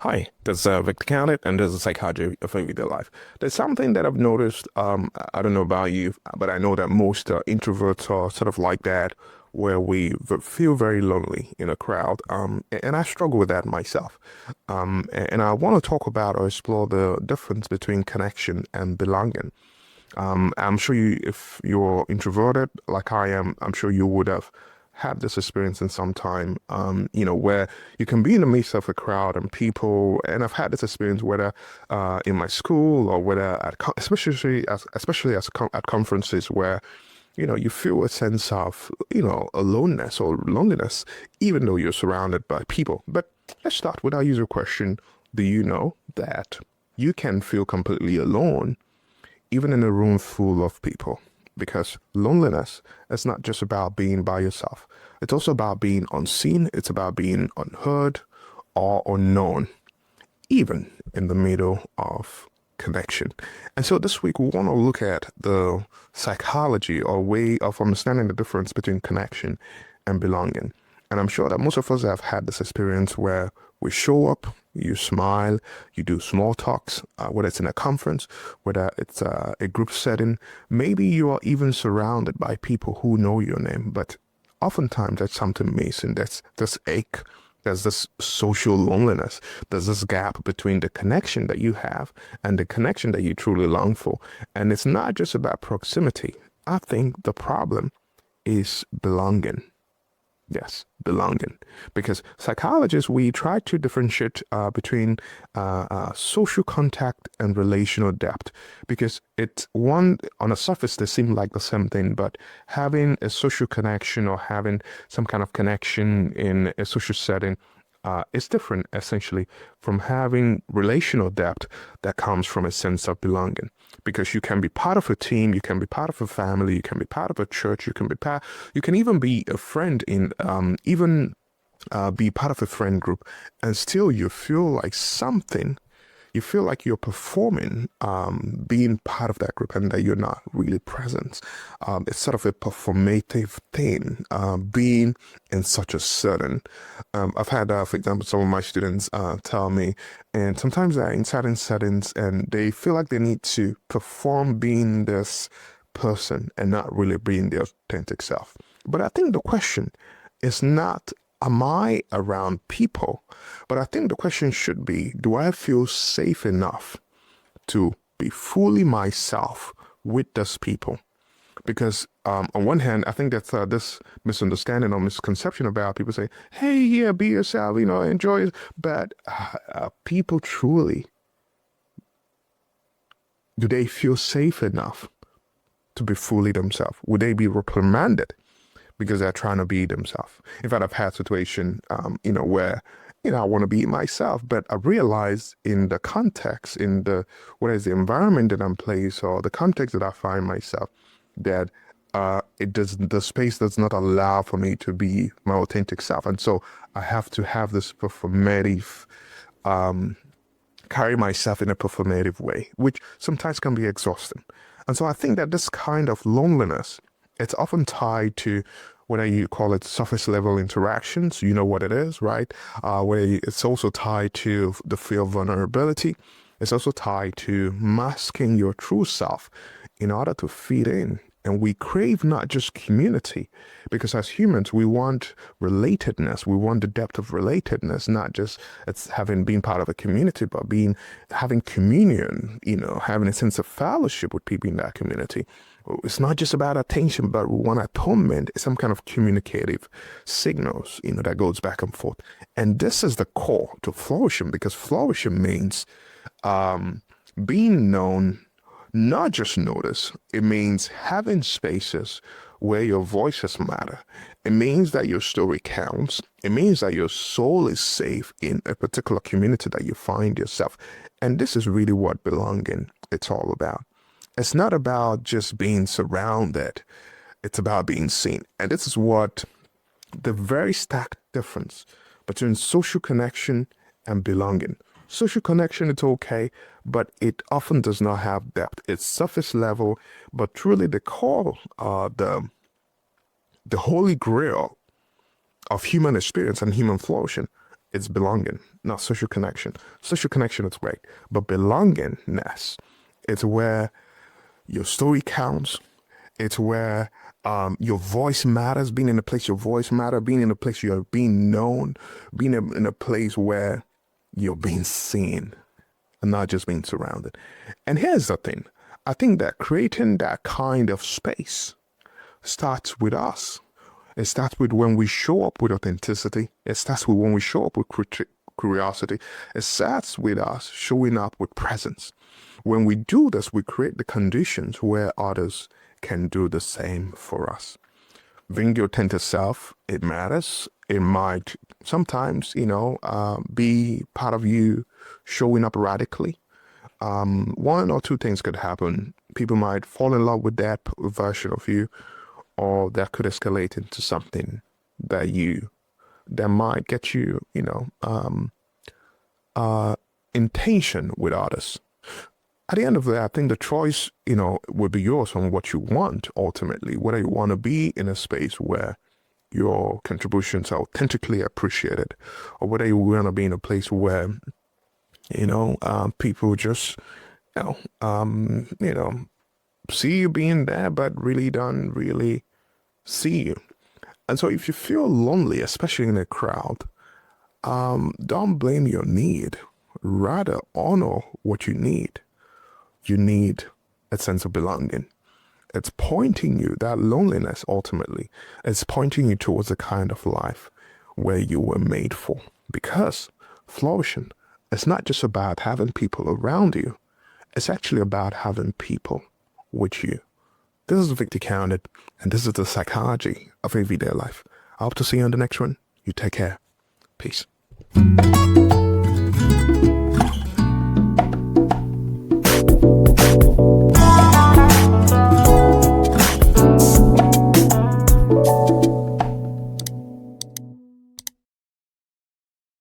Hi, this is Victor Khaled, and this is Psychology of Everyday Life. There's something that I've noticed. I don't know about you, but I know that most introverts are sort of like that, where we feel very lonely in a crowd. And I struggle with that myself. And I want to talk about or explore the difference between connection and belonging. I'm sure if you're introverted like I am, I'm sure you would have had this experience in some time, where you can be in the midst of a crowd and people, and I've had this experience whether in my school or whether at conferences where, you feel a sense of, aloneness or loneliness, even though you're surrounded by people. But let's start with our usual question. Do you know that you can feel completely alone even in a room full of people? Because loneliness is not just about being by yourself. It's also about being unseen. It's about being unheard or unknown, even in the middle of connection. And so this week we want to look at the psychology or way of understanding the difference between connection and belonging. And I'm sure that most of us have had this experience where we show up, you smile, you do small talks, whether it's in a conference, whether it's a group setting. Maybe you are even surrounded by people who know your name, but oftentimes there's something missing. There's this ache, there's this social loneliness, there's this gap between the connection that you have and the connection that you truly long for. And it's not just about proximity. I think the problem is belonging. Yes, belonging. Because psychologists, we try to differentiate between social contact and relational depth. Because it's one, on the surface, they seem like the same thing, but having a social connection or having some kind of connection in a social setting is different, essentially, from having relational depth that comes from a sense of belonging. Because you can be part of a team, you can be part of a family, you can be part of a church, you can even be a friend in, even be part of a friend group, and still you feel like something you feel like you're performing, being part of that group, and that you're not really present. It's sort of a performative thing, being in such a certain. I've had, for example, some of my students tell me, and sometimes they're in certain settings and they feel like they need to perform being this person and not really being their authentic self. But I think the question is not, am I around people? But I think the question should be, do I feel safe enough to be fully myself with those people? Because on one hand, I think that's this misunderstanding or misconception about people say, hey, yeah, be yourself, enjoy it. But people truly, do they feel safe enough to be fully themselves? Would they be reprimanded because they're trying to be themselves? In fact, I've had situation, where, I want to be myself, but I realize in the context, in the, what is the environment that I'm placed or the context that I find myself, that the space does not allow for me to be my authentic self. And so I have to have this performative, carry myself in a performative way, which sometimes can be exhausting. And so I think that this kind of loneliness, it's often tied to whether you call it surface level interactions, you know what it is, right? Where it's also tied to the fear of vulnerability. It's also tied to masking your true self in order to fit in. And we crave not just community, because as humans, we want relatedness. We want the depth of relatedness, not just it's having been part of a community, but having communion, having a sense of fellowship with people in that community. It's not just about attention, but we want atonement, some kind of communicative signals, that goes back and forth. And this is the core to flourishing, because flourishing means being known, not just notice. It means having spaces where your voices matter. It means that your story counts. It means that your soul is safe in a particular community that you find yourself. And this is really what belonging it's all about. It's not about just being surrounded. It's about being seen. And this is what the very stark difference between social connection and belonging. Social connection, it's okay, but it often does not have depth. It's surface level, but truly the core, the holy grail of human experience and human flourishing it's belonging, not social connection. Social connection is great, but belongingness, it's where your story counts. It's where your voice matters, being in a place your voice matters, being in a place you're being known, being in a place where you're being seen and not just being surrounded. And here's the thing. I think that creating that kind of space starts with us. It starts with when we show up with authenticity. It starts with when we show up with curiosity. It starts with us showing up with presence. When we do this, we create the conditions where others can do the same for us. Being your authentic self, it matters. It might sometimes, be part of you showing up radically. One or two things could happen. People might fall in love with that version of you, or that could escalate into something that might get you, in tension with others. At the end of the day, I think the choice, would be yours on what you want ultimately, whether you want to be in a space where your contributions are authentically appreciated, or whether you want to be in a place where, people just, see you being there, but really don't really see you. And so if you feel lonely, especially in a crowd, don't blame your need. Rather honor what you need. You need a sense of belonging. It's pointing you, that loneliness ultimately, it's pointing you towards a kind of life where you were made for. Because flourishing, it's not just about having people around you. It's actually about having people with you. This is Victor Counted, and this is the psychology of everyday life. I hope to see you on the next one. You take care. Peace.